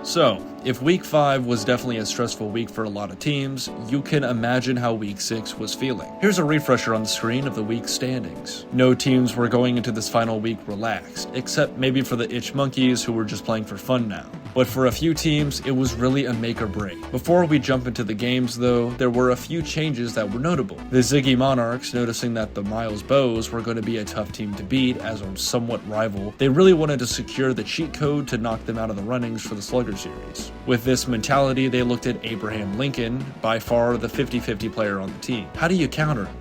So, if Week 5 was definitely a stressful week for a lot of teams, you can imagine how Week 6 was feeling. Here's a refresher on the screen of the week's standings. No teams were going into this final week relaxed, except maybe for the Itch Monkeys who were just playing for fun now. But for a few teams, it was really a make or break. Before we jump into the games though, there were a few changes that were notable. The Ziggy Monarchs, noticing that the Miles Bose were going to be a tough team to beat as a somewhat rival, they really wanted to secure the cheat code to knock them out of the runnings for the Slugger series. With this mentality, they looked at Abraham Lincoln, by far the 50-50 player on the team. How do you counter him?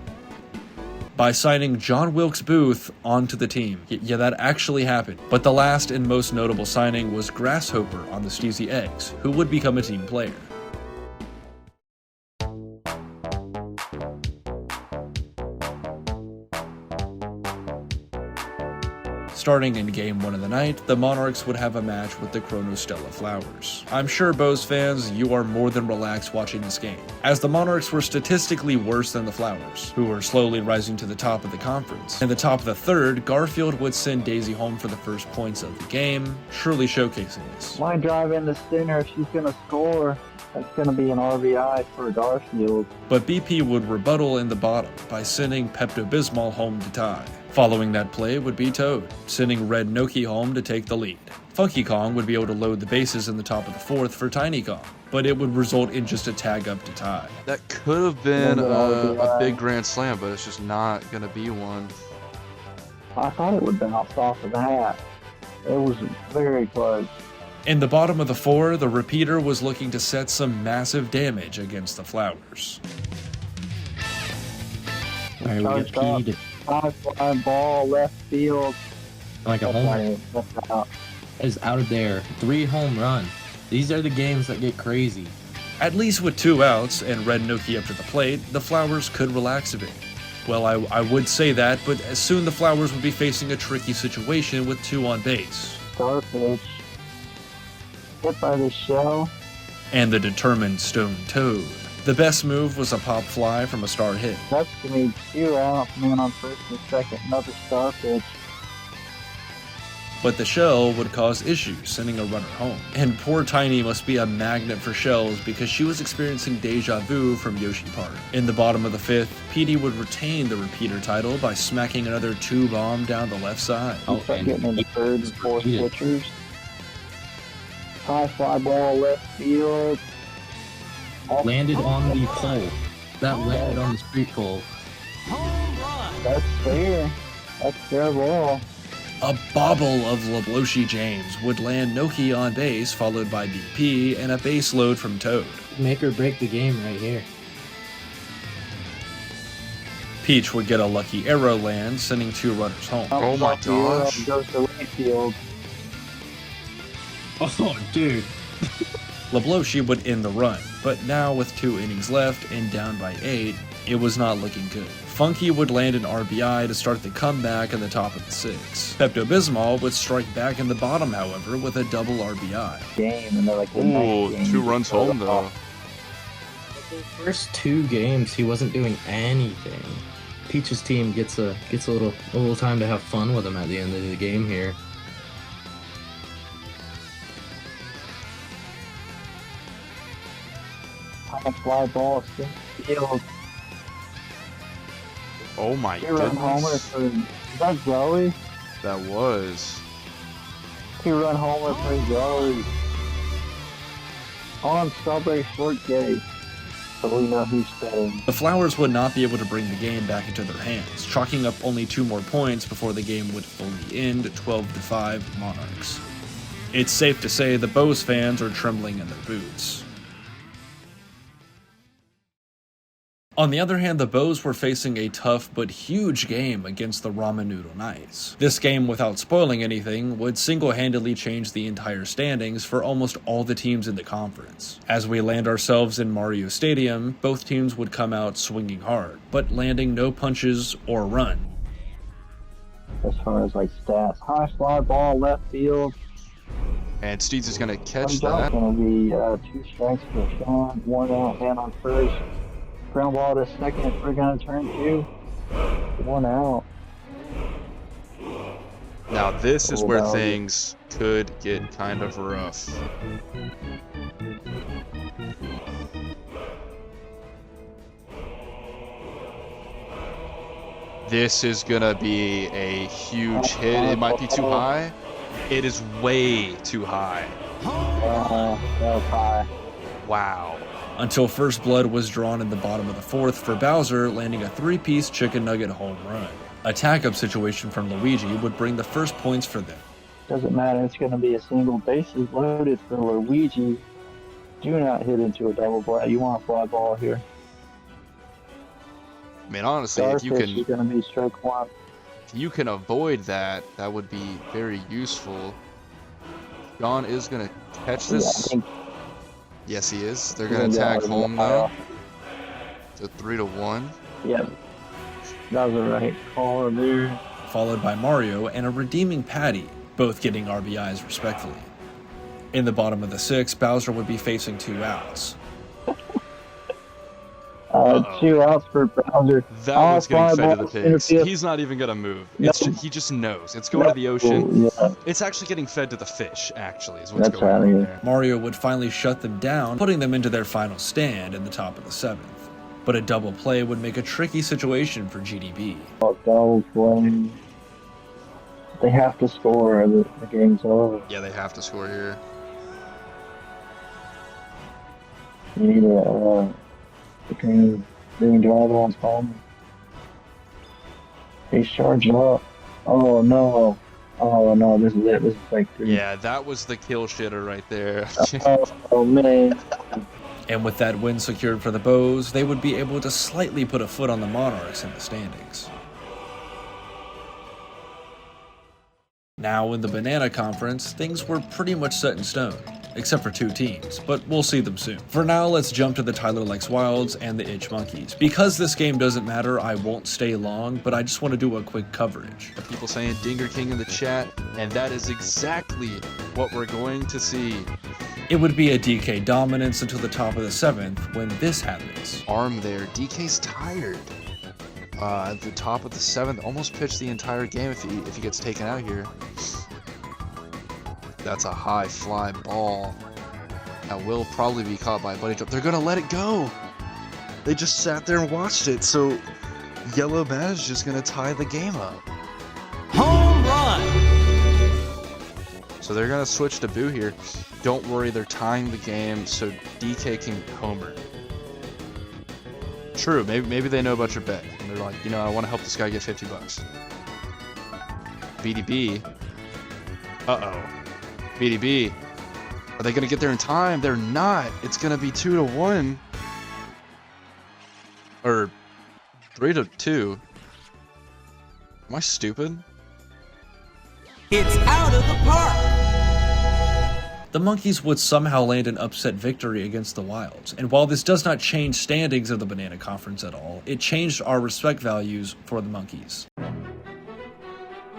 By signing John Wilkes Booth onto the team. Yeah, that actually happened. But the last and most notable signing was Grasshopper on the Steezy Eggs, who would become a team player. Starting in Game 1 of the night, the Monarchs would have a match with the Chronostella Flowers. I'm sure Bose fans, you are more than relaxed watching this game, as the Monarchs were statistically worse than the Flowers, who were slowly rising to the top of the conference. In the top of the third, Garfield would send Daisy home for the first points of the game, surely showcasing this. Line drive in the center, if she's gonna score. That's going to be an RBI for Garfield. But BP would rebuttal in the bottom by sending Pepto-Bismol home to tie. Following that play would be Toad, sending Red Noki home to take the lead. Funky Kong would be able to load the bases in the top of the fourth for Tiny Kong, but it would result in just a tag up to tie. That could have been a big grand slam, but it's just not going to be one. I thought it would bounce off of that. It was very close. In the bottom of the four, the repeater was looking to set some massive damage against the Flowers. Alright, we got P to high fly ball left field. like a home run. Is out of there. 3 home run. These are the games that get crazy. At least with 2 outs and Red Noki up to the plate, the Flowers could relax a bit. Well, I would say that, but soon the Flowers would be facing a tricky situation with 2 on base. Starfish. Hit by the shell. And the determined Stone Toad. The best move was a pop fly from a star hit. That's going to be 2 outs, man on first and second, another starfish. But the shell would cause issues, sending a runner home. And poor Tiny must be a magnet for shells because she was experiencing deja vu from Yoshi Park. In the bottom of the 5th, PD would retain the repeater title by smacking another 2-bomb down the left side. He's getting into third and fourth pitchers. High fly ball left field. Landed on the pole. That landed on the street pole. That's fair. That's fair ball. A bobble of Lebloshi James would land Noki on base, followed by BP and a base load from Toad. Make or break the game right here. Peach would get a lucky arrow land, sending 2 runners home. Oh my gosh. Goes to right field. Oh, dude. Lebloshi would end the run, but now with 2 innings left and down by 8, it was not looking good. Funky would land an RBI to start the comeback in the top of the 6th. Pepto-Bismol would strike back in the bottom, however, with a double RBI. Game, and they're like the Ooh, next game. 2 runs home though. The first 2 games, he wasn't doing anything. Peach's team gets a little time to have fun with him at the end of the game here. High fly ball center field. Oh my Two-run homer goodness. for, is that Zoe? That was. 2-run homer for Zoe. On Strawberry Shortcake. So we know who's betting. The Flowers would not be able to bring the game back into their hands, chalking up only 2 more points before the game would fully end 12-5 Monarchs. It's safe to say the Bose fans are trembling in their boots. On the other hand, the Bose were facing a tough but huge game against the Ramen Noodle Knights. This game, without spoiling anything, would single-handedly change the entire standings for almost all the teams in the conference. As we land ourselves in Mario Stadium, both teams would come out swinging hard, but landing no punches or run. As far as like stats, high fly ball left field. And Steeds is going to catch It's that. going to be 2 strikes for Sean, 1 out, man on first. Ground ball to second, we're going to turn 2. 1 out. Now this is Oh, where wow. things could get kind of rough. This is gonna be a huge hit. It might be too high. It is way too high. That was high. Wow. Until first blood was drawn in the bottom of the fourth for Bowser, landing a 3-piece chicken nugget home run. A tack-up situation from Luigi would bring the first points for them. Doesn't matter. It's going to be a single bases loaded for Luigi. Do not hit into a double play. You want a fly ball here. I mean, honestly, if you Starfish is can, going to be strike one. if you can avoid that, that would be very useful. John is gonna catch Yeah, I this. think Yes, he is. They're he's gonna get tag out of the home pile. now. So 3-1. Yep. That was the right call there. Followed by Mario and a redeeming Patty, both getting RBIs respectively. In the bottom of the sixth, Bowser would be facing 2 outs. 2 outs for Bowser. That Oh, one's getting fly fed to ball, the pigs. center field. He's not even gonna move. No. He just knows. It's going to the ocean. Yeah, It's actually getting fed to the fish, actually, is what's that's going out on of there. here. Mario would finally shut them down, putting them into their final stand in the top of the 7th. But a double play would make a tricky situation for GDB. Double play. They have to score or the game's over. Yeah, they have to score here. You need a between doing drive on home. He's charging up. Oh no. Oh no, this is it. This is like 3. Yeah, that was the kill shitter right there. Oh man. And with that win secured for the Bose, they would be able to slightly put a foot on the Monarchs in the standings. Now in the Banana Conference, things were pretty much set in stone, except for 2 teams, but we'll see them soon. For now, let's jump to the Tyler Likes Wilds and the Itch Monkeys. Because this game doesn't matter, I won't stay long, but I just want to do a quick coverage. People saying Dinger King in the chat, and that is exactly what we're going to see. It would be a DK dominance until the top of the 7th when this happens. Arm there. DK's tired. At the top of the 7th, almost pitched the entire game if he gets taken out here. That's a high fly ball. That will probably be caught by a buddy jump. They're gonna let it go. They just sat there and watched it. So Yellow Mad is just gonna tie the game up. Home run! So they're gonna switch to Boo here. Don't worry, they're tying the game so DK can homer. True, maybe they know about your bet. And they're like, you know, I want to help this guy get 50 bucks. BDB. Uh-oh. BDB. Are they going to get there in time? They're not. It's going to be 2-1. Or 3-2. Am I stupid? It's out of the park! The Monkeys would somehow land an upset victory against the Wilds, and while this does not change standings of the Banana Conference at all, it changed our respect values for the Monkeys.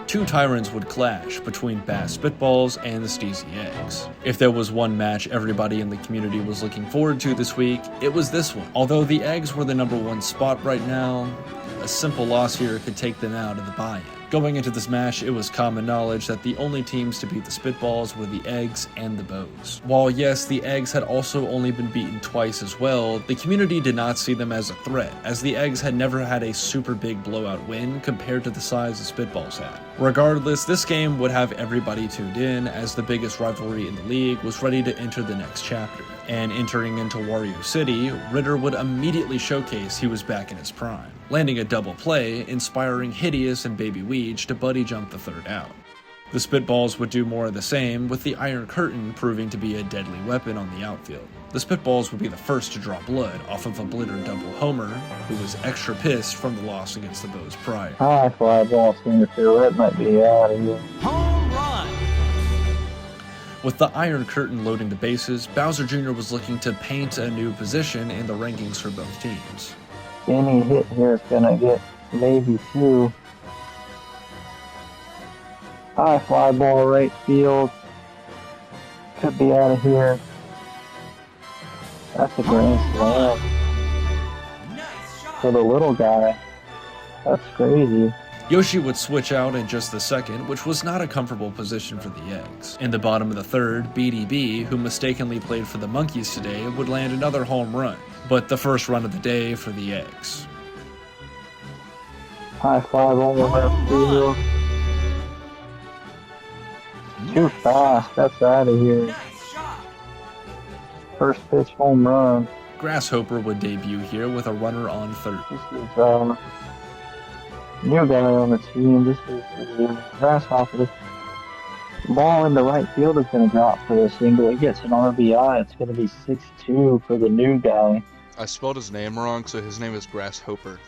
2 tyrants would clash between Bass Spitballs and the Steezy Eggs. If there was one match everybody in the community was looking forward to this week, it was this one. Although the Eggs were the #1 spot right now, a simple loss here could take them out of the buy-in. Going into this match, it was common knowledge that the only teams to beat the Spitballs were the Eggs and the Bose. While yes, the Eggs had also only been beaten twice as well, the community did not see them as a threat, as the Eggs had never had a super big blowout win compared to the size the Spitballs had. Regardless, this game would have everybody tuned in, as the biggest rivalry in the league was ready to enter the next chapter. And entering into Wario City, Ritter would immediately showcase he was back in his prime, landing a double play, inspiring Hideous and Baby Weege to buddy jump the 3rd out. The Spitballs would do more of the same, with the Iron Curtain proving to be a deadly weapon on the outfield. The Spitballs would be the first to draw blood off of a Blitter double homer, who was extra pissed from the loss against the Bose prior. High fly ball center field. That might be out of here. Home run! With the Iron Curtain loading the bases, Bowser Jr. was looking to paint a new position in the rankings for both teams. Any hit here is gonna get maybe 2. High fly ball right field. Could be out of here. That's a grand slam Nice shot! for the little guy. That's crazy. Yoshi would switch out in just the second, which was not a comfortable position for the eggs. In the bottom of the third, BDB, who mistakenly played for the Monkeys today, would land another home run, but the first run of the day for the eggs. High five on the left field. Too fast. That's out of here. First pitch home run. Grasshopper would debut here with a runner on third. This is new guy on the team. This is Grasshopper. Ball in the right field is going to drop for a single. He gets an RBI. It's going to be 6-2 for the new guy. I spelled his name wrong, so his name is Grasshopper.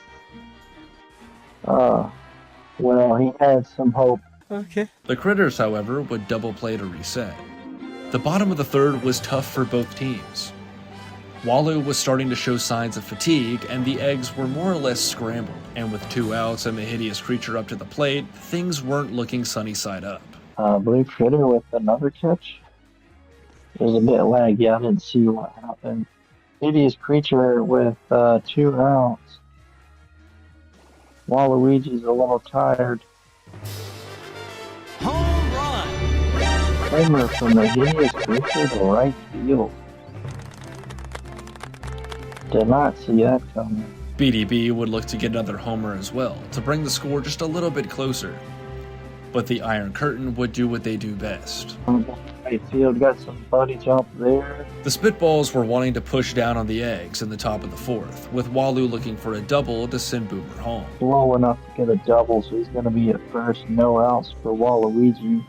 Well, he had some hope. Okay. The Critters, however, would double play to reset. The bottom of the third was tough for both teams. Walu was starting to show signs of fatigue, and the eggs were more or less scrambled. And with 2 outs and the hideous creature up to the plate, things weren't looking sunny side up. Blue Critter with another catch. It was a bit laggy. I didn't see what happened. Hideous creature with 2 outs. Waluigi's a little tired. Home run. Homer from the hideous creature to right field. Did not see that coming. BDB would look to get another homer as well, to bring the score just a little bit closer. But the Iron Curtain would do what they do best. Right field got some buddy jump there. The Spitballs were wanting to push down on the eggs in the top of the fourth, with Walu looking for a double to send Boomer home. Low enough to get a double, so he's going to be at first. No outs for Waluigi.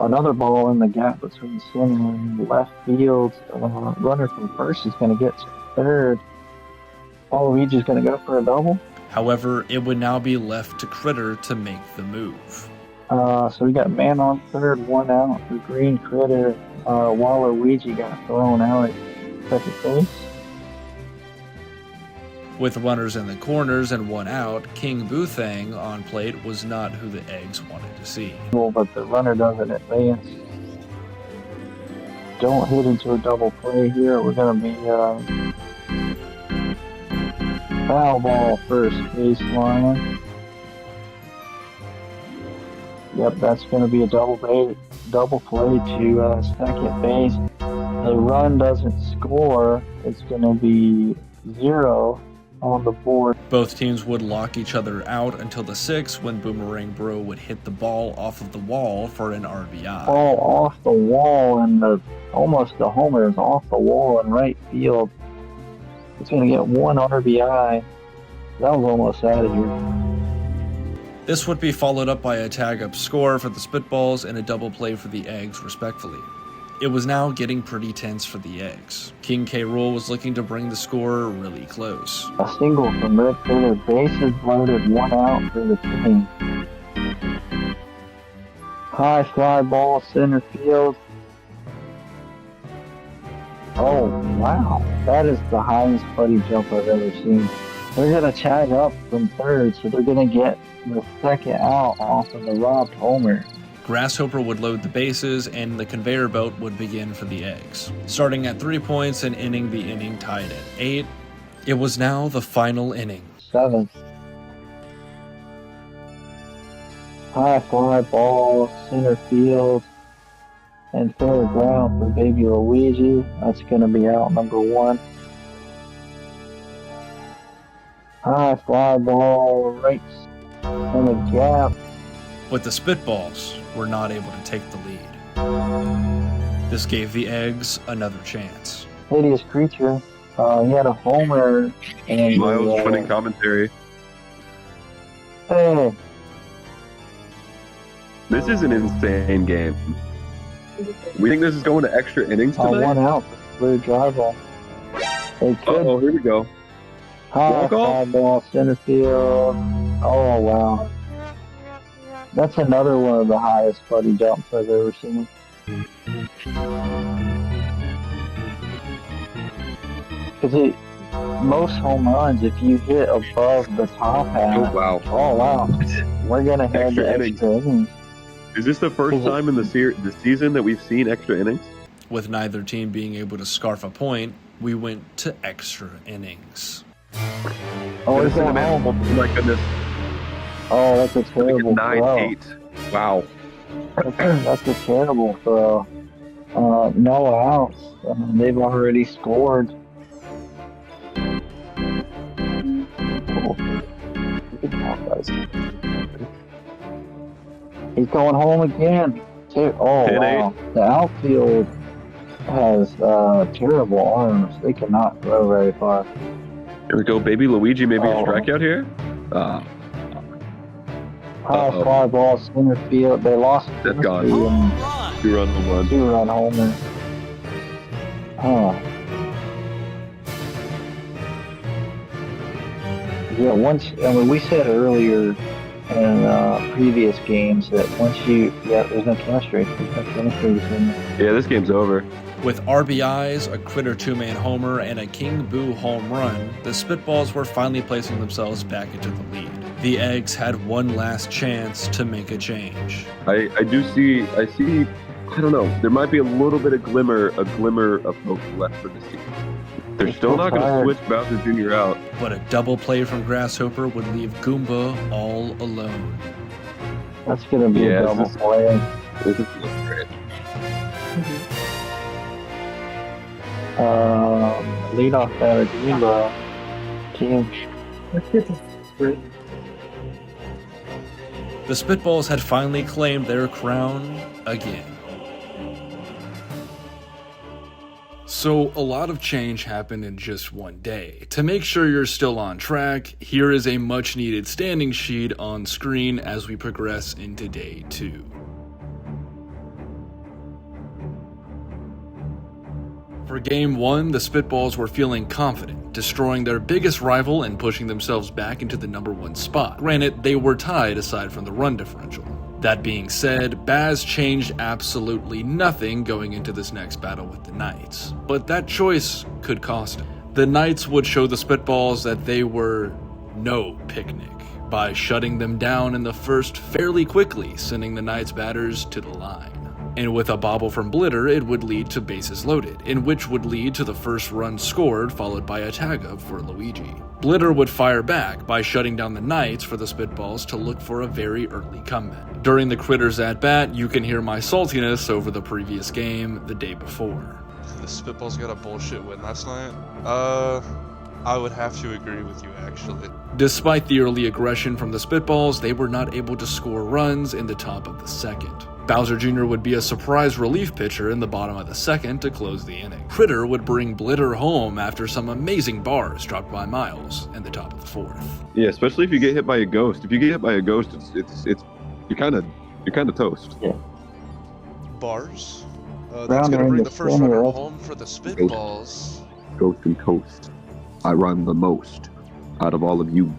Another ball in the gap between center and left field. Runner from first is going to get to third. Waluigi's going to go for a double. However, it would now be left to Critter to make the move. So we got man on third, 1 out for Green Critter. Waluigi got thrown out at second base. With runners in the corners and 1 out, King Boothang on plate was not who the eggs wanted to see. But the runner doesn't advance. Don't hit into a double play here. We're going to be foul ball first baseline. Yep, that's going to be a double play to second base. The run doesn't score. It's going to be 0 on the board. Both teams would lock each other out until the 6th, when Boomerang Bro would hit the ball off of the wall for an RBI. Ball off the wall, and almost the homer is off the wall in right field. It's going to get 1 RBI. That was almost out of here. This would be followed up by a tag-up score for the Spitballs and a double play for the eggs, respectfully. It was now getting pretty tense for the eggs. King K. Rool was looking to bring the score really close. A single from Red Critter, bases loaded, 1 out for the team. High fly ball, center field. Oh, wow. That is the highest buddy jump I've ever seen. They're going to tag up from third, so they're going to get the 2nd out off of the robbed homer. Grasshopper would load the bases, and the conveyor belt would begin for the eggs. Starting at 3 points and ending the inning tied at 8, it was now the final inning. 7th. High fly ball, center field, and fair ground for baby Luigi. That's going to be out number 1. High fly ball, right in the gap. But the Spitballs were not able to take the lead. This gave the eggs another chance. Hideous creature. He had a homer and Miles running commentary. Hey, This is an insane game. We think this is going to extra innings today? 1 out for blue drive ball. They could. Uh-oh, here we go. High Walk off. fly ball, center field. Oh, wow. That's another one of the highest buddy jumps I've ever seen. Because most home runs, if you hit above the top half, Oh, wow. oh wow, we're gonna head Extra to innings. extra innings. Is this the first time in the season that we've seen extra innings? With neither team being able to scarf a point, we went to extra innings. Oh, he's Gonna going send him in. home. Oh my goodness. Oh, that's a Gonna get terrible throw. 9-8. Wow. That's a terrible throw. No outs. They've already scored. He's going home again. Oh, 10-8. wow. The outfield has terrible arms. They cannot throw very far. Here we go, baby Luigi. Maybe a Oh. strikeout here. High Uh-oh. fly ball, center field. They lost That's gone. chemistry Home and run. 2-run home run. 2-run homer. Huh. Yeah, we said earlier in previous games that there's no chemistry. There's no chemistry between them. Yeah, this game's over. With RBIs, a Critter two-man homer, and a King Boo home run, the Spitballs were finally placing themselves back into the lead. The Eggs had one last chance to make a change. I see, I don't know, there might be a little bit of glimmer of hope left for this team. They're still not going to switch Bowser Jr. out. But a double play from Grasshopper would leave Goomba all alone. That's going to be a double play. This is great. Leadoff batter, Goomba. Team. The Spitballs had finally claimed their crown again. So a lot of change happened in just one day. To make sure you're still on track, here is a much needed standing sheet on screen as we progress into day 2. For Game 1, the Spitballs were feeling confident, destroying their biggest rival and pushing themselves back into the number 1 spot. Granted, they were tied aside from the run differential. That being said, Baz changed absolutely nothing going into this next battle with the Knights, but that choice could cost him. The Knights would show the Spitballs that they were no picnic by shutting them down in the first fairly quickly, sending the Knights batters to the line. And with a bobble from Blitter, it would lead to bases loaded, in which would lead to the first run scored, followed by a tag-up for Luigi. Blitter would fire back by shutting down the Knights for the Spitballs to look for a very early comeback. During the Critters at-bat, you can hear my saltiness over the previous game the day before. The Spitballs got a bullshit win last night. I would have to agree with you, actually. Despite the early aggression from the Spitballs, they were not able to score runs in the top of the second. Bowser Jr. would be a surprise relief pitcher in the bottom of the second to close the inning. Critter would bring Blitter home after some amazing bars dropped by Miles in the top of the fourth. Yeah, especially if you get hit by a ghost. If you get hit by a ghost, it's you're kind of toast. Yeah. Bars? That's gonna bring the first runner home for the Spitballs. Ghost and toast. I run the most out of all of you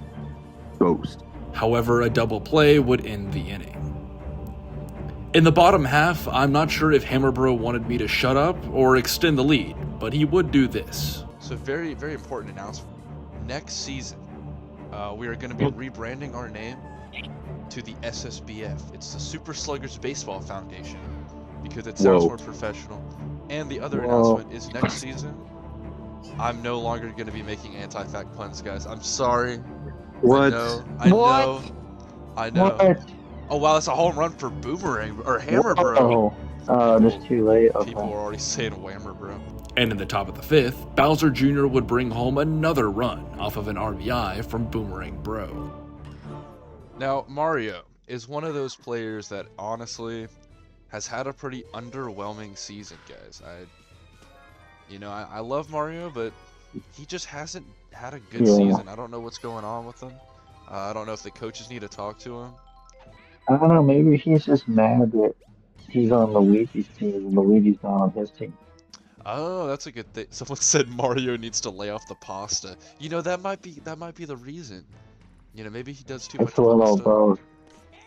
ghosts. However, a double play would end the inning. In the bottom half, I'm not sure if Hammerbro wanted me to shut up or extend the lead, but he would do this. So very, very important announcement. Next season, we are going to be rebranding our name to the SSBF. It's the Super Sluggers Baseball Foundation, because it sounds more professional. And the other announcement is next season, I'm no longer going to be making anti-fact puns, guys. I'm sorry. What? I know. What? Oh wow, that's a home run for Boomerang or Hammer Bro. Just too late. Okay. People were already saying Whammer Bro. And in the top of the fifth, Bowser Jr. would bring home another run off of an RBI from Boomerang Bro. Now, Mario is one of those players that honestly has had a pretty underwhelming season, guys. I love Mario, but he just hasn't had a good season. I don't know what's going on with him. I don't know if the coaches need to talk to him. I don't know, maybe he's just mad that he's on Luigi's team and Luigi's not on his team. Oh, that's a good thing. Someone said Mario needs to lay off the pasta. That might be the reason. Maybe he does too much pasta.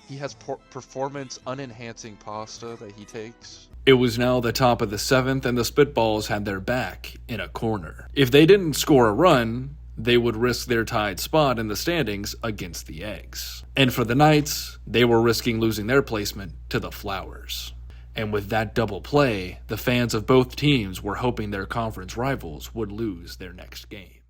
He has performance unenhancing pasta that he takes. It was now the top of the seventh, and the Spitballs had their back in a corner. If they didn't score a run, they would risk their tied spot in the standings against the Eggs. And for the Knights, they were risking losing their placement to the Flowers. And with that double play, the fans of both teams were hoping their conference rivals would lose their next game.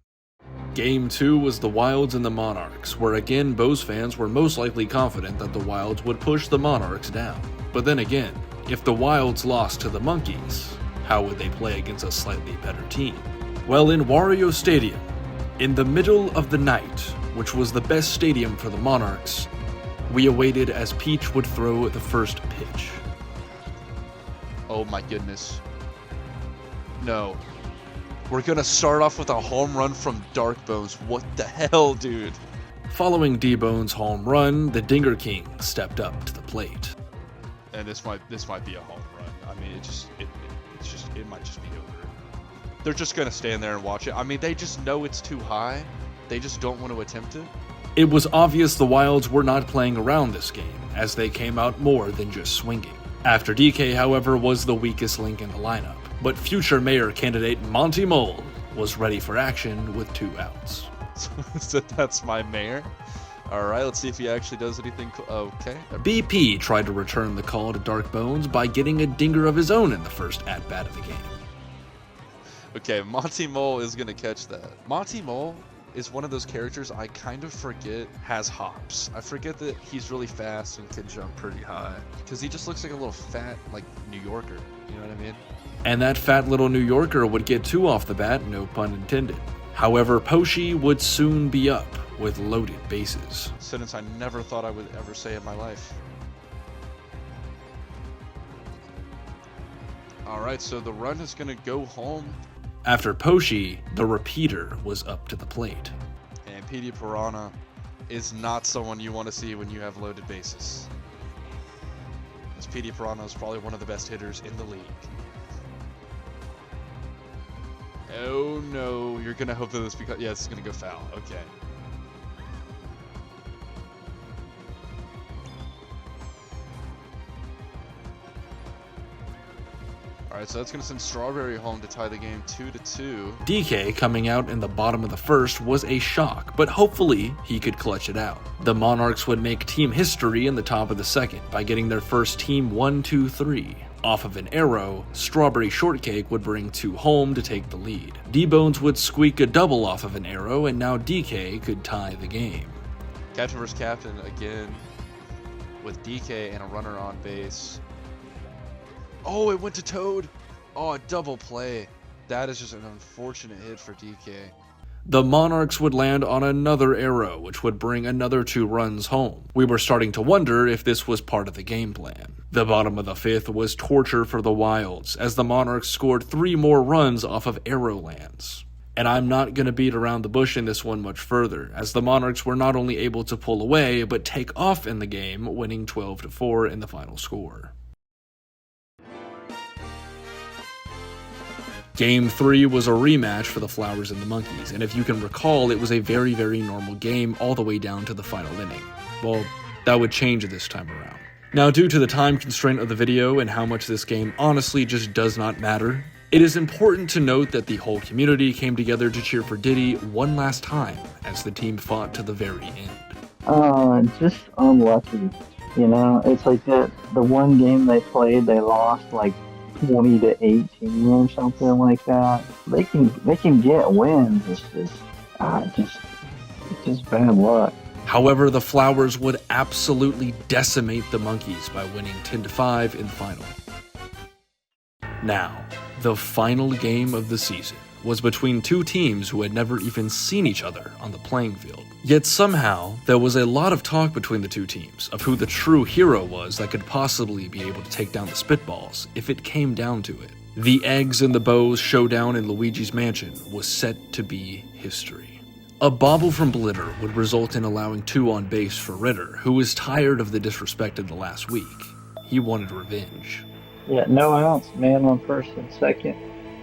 Game 2 was the Wilds and the Monarchs, where again Bose fans were most likely confident that the Wilds would push the Monarchs down. But then again, if the Wilds lost to the Monkeys, how would they play against a slightly better team? Well, in Wario Stadium, in the middle of the night, which was the best stadium for the Monarchs, we awaited as Peach would throw the first pitch. Oh my goodness. No. We're gonna start off with a home run from Dark Bones. What the hell, dude? Following D-Bone's home run, the Dinger King stepped up to the plate. And this might be a home run. I mean, it might just be over. They're just gonna stand there and watch it. I mean, they just know it's too high. They just don't want to attempt it. It was obvious the Wilds were not playing around this game, as they came out more than just swinging. After DK, however, was the weakest link in the lineup, but future mayor candidate Monty Mole was ready for action with 2 outs. So that's my mayor. Alright, let's see if he actually does anything. Okay. BP tried to return the call to Dark Bones by getting a dinger of his own in the first at-bat of the game. Okay, Monty Mole is gonna catch that. Monty Mole is one of those characters I kind of forget has hops. I forget that he's really fast and can jump pretty high. Because he just looks like a little fat, like, New Yorker. You know what I mean? And that fat little New Yorker would get 2 off the bat, no pun intended. However, Poshi would soon be up with loaded bases. Sentence I never thought I would ever say in my life. Alright, so the run is gonna go home. After Poshi, the repeater was up to the plate. And PD Piranha is not someone you want to see when you have loaded bases. As PD Piranha is probably one of the best hitters in the league. Oh no, you're gonna hope that this becomes, yeah, it's gonna go foul, okay. Alright, so that's going to send Strawberry home to tie the game 2-2. DK coming out in the bottom of the first was a shock, but hopefully he could clutch it out. The Monarchs would make team history in the top of the second by getting their first team 1-2-3. Off of an arrow, Strawberry Shortcake would bring 2 home to take the lead. D-Bones would squeak a double off of an arrow, and now DK could tie the game. Captain versus Captain again with DK and a runner on base. Oh, it went to Toad. Oh, a double play. That is just an unfortunate hit for DK. The Monarchs would land on another arrow, which would bring another 2 runs home. We were starting to wonder if this was part of the game plan. The bottom of the 5th was torture for the Wilds, as the Monarchs scored 3 more runs off of arrow lands. And I'm not going to beat around the bush in this one much further, as the Monarchs were not only able to pull away, but take off in the game, winning 12-4 in the final score. Game 3 was a rematch for the Flowers and the Monkeys, and if you can recall, it was a very, very normal game all the way down to the final inning. Well, that would change this time around. Now, due to the time constraint of the video and how much this game honestly just does not matter, it is important to note that the whole community came together to cheer for Diddy one last time as the team fought to the very end. Just unlucky. You know, it's like that. The one game they played, they lost like 20-18 or something like that. They can get wins. It's just bad luck. However, the Flowers would absolutely decimate the Monkeys by winning 10-5 in the final. Now, the final game of the season was between 2 teams who had never even seen each other on the playing field. Yet somehow, there was a lot of talk between the 2 teams of who the true hero was that could possibly be able to take down the Spitballs if it came down to it. The Eggs and the Bose showdown in Luigi's Mansion was set to be history. A bobble from Blitter would result in allowing 2 on base for Ritter, who was tired of the disrespect of the last week. He wanted revenge. Yeah, no outs, man on first and second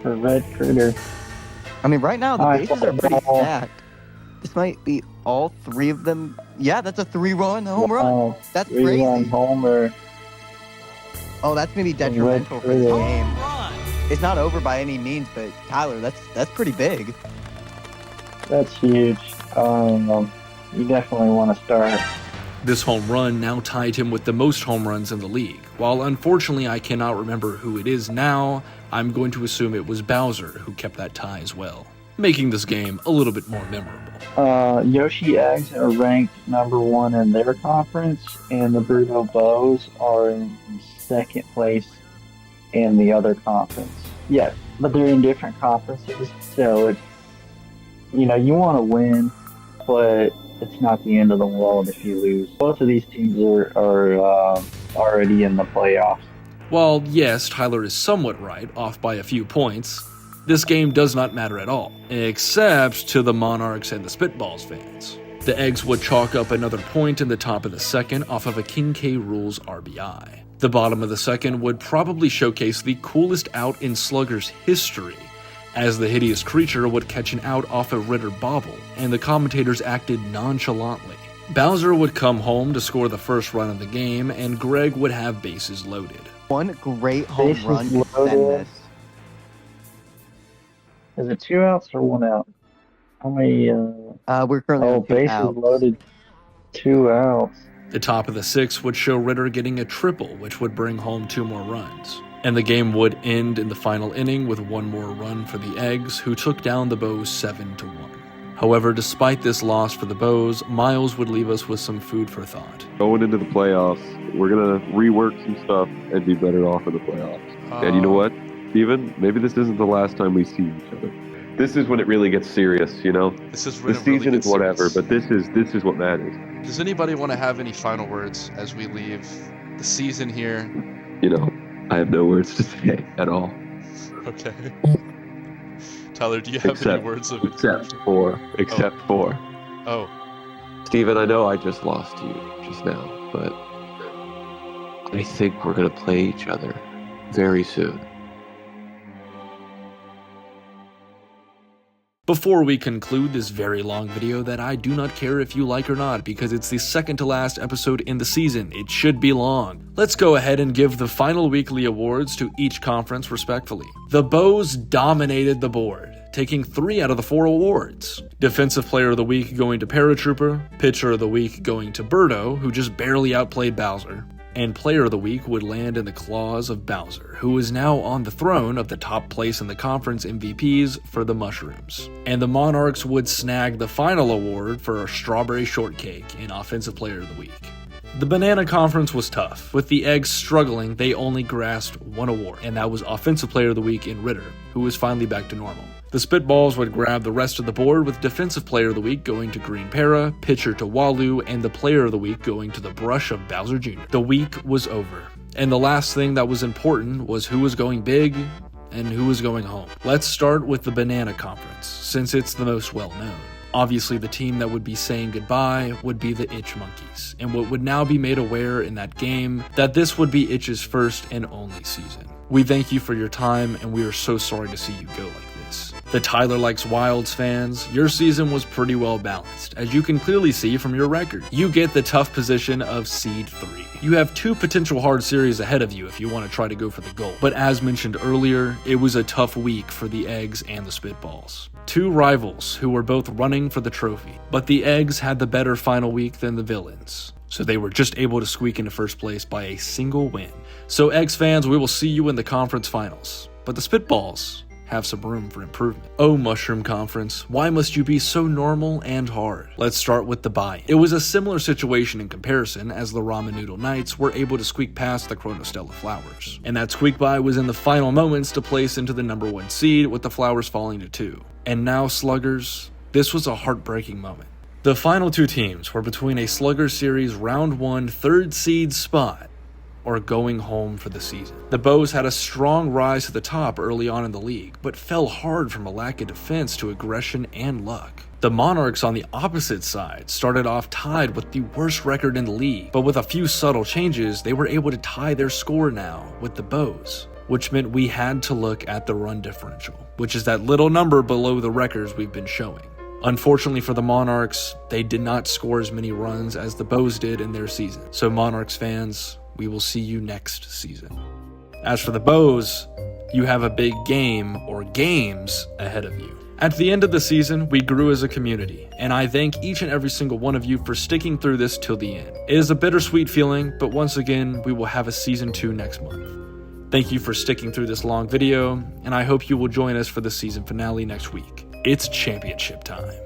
for Red Critter. I mean, right now the Alright, bases are pretty ball. stacked. This might be all 3 of them. Yeah, that's a 3-run home run. That's 3-run crazy. homer. Oh, that's gonna be detrimental for the Critter. game. Home run. It's not over by any means, but Tyler, that's pretty big. That's huge. You definitely want to start. This home run now tied him with the most home runs in the league. While unfortunately I cannot remember who it is now, I'm going to assume it was Bowser who kept that tie as well. making this game a little bit more memorable. Yoshi Eggs are ranked number 1 in their conference, and the Bruto Bose are in second place in the other conference. Yeah, but they're in different conferences, so it's, you want to win, but it's not the end of the world if you lose. Both of these teams are already in the playoffs. While yes, Tyler is somewhat right, off by a few points, this game does not matter at all, except to the Monarchs and the Spitballs fans. The Eggs would chalk up another point in the top of the second off of a King K Rules RBI. The bottom of the second would probably showcase the coolest out in Sluggers history, as the hideous creature would catch an out off a Ritter bobble, and the commentators acted nonchalantly. Bowser would come home to score the first run of the game, and Greg would have bases loaded. One great home Bases run could send loaded. this. Is it 2 outs or 1 out? How many? We're currently on 2 bases outs. loaded, 2 outs. The top of the sixth would show Ritter getting a triple, which would bring home 2 more runs. And the game would end in the final inning with 1 more run for the Eggs, who took down the Bose 7-1. However, despite this loss for the Bose, Miles would leave us with some food for thought. Going into the playoffs, we're going to rework some stuff and be better off in the playoffs. And you know what, Steven? Maybe this isn't the last time we see each other. This is when it really gets serious, This is when The it really season gets is whatever, serious. but this is what matters. Does anybody want to have any final words as we leave the season here? I have no words to say at all. Okay. Tyler, do you have any words of Except for. Oh, Steven, I know I just lost you just now, but I think we're going to play each other very soon. Before we conclude this very long video that I do not care if you like or not, because it's the second to last episode in the season, it should be long. Let's go ahead and give the final weekly awards to each conference respectfully. The Bose dominated the board, taking 3 out of the 4 awards. Defensive Player of the Week going to Paratrooper, Pitcher of the Week going to Birdo, who just barely outplayed Bowser, and Player of the Week would land in the claws of Bowser, who is now on the throne of the top place in the conference MVPs for the Mushrooms. And the Monarchs would snag the final award for a Strawberry Shortcake in Offensive Player of the Week. The Banana Conference was tough. With the Eggs struggling, they only grasped 1 award, and that was Offensive Player of the Week in Ritter, who was finally back to normal. The Spitballs would grab the rest of the board, with Defensive Player of the Week going to Green Para, Pitcher to Walu, and the Player of the Week going to the brush of Bowser Jr. The week was over, and the last thing that was important was who was going big and who was going home. Let's start with the Banana Conference, since it's the most well-known. Obviously, the team that would be saying goodbye would be the Itch Monkeys, and what would now be made aware in that game that this would be Itch's first and only season. We thank you for your time, and we are so sorry to see you go like this. The Tyler Likes Wilds fans, your season was pretty well balanced, as you can clearly see from your record. You get the tough position of Seed 3. You have 2 potential hard series ahead of you if you want to try to go for the goal. But as mentioned earlier, it was a tough week for the Eggs and the Spitballs. 2 rivals who were both running for the trophy, but the Eggs had the better final week than the Villains, so they were just able to squeak into first place by a single win. So Eggs fans, we will see you in the conference finals, but the Spitballs have some room for improvement. Oh, Mushroom Conference, why must you be so normal and hard? Let's start with the buy-in. It was a similar situation in comparison, as the Ramen Noodle Knights were able to squeak past the Chronostella Flowers. And that squeak by was in the final moments to place into the number 1 seed, with the Flowers falling to 2. And now, Sluggers, this was a heartbreaking moment. The final 2 teams were between a Sluggers Series Round 1 3rd seed spot or going home for the season. The Bose had a strong rise to the top early on in the league, but fell hard from a lack of defense to aggression and luck. The Monarchs on the opposite side started off tied with the worst record in the league, but with a few subtle changes, they were able to tie their score now with the Bose, which meant we had to look at the run differential, which is that little number below the records we've been showing. Unfortunately for the Monarchs, they did not score as many runs as the Bose did in their season. So Monarchs fans, we will see you next season. As for the Bose, you have a big game or games ahead of you. At the end of the season, we grew as a community, and I thank each and every single one of you for sticking through this till the end. It is a bittersweet feeling, but once again, we will have a season 2 next month. Thank you for sticking through this long video, and I hope you will join us for the season finale next week. It's championship time.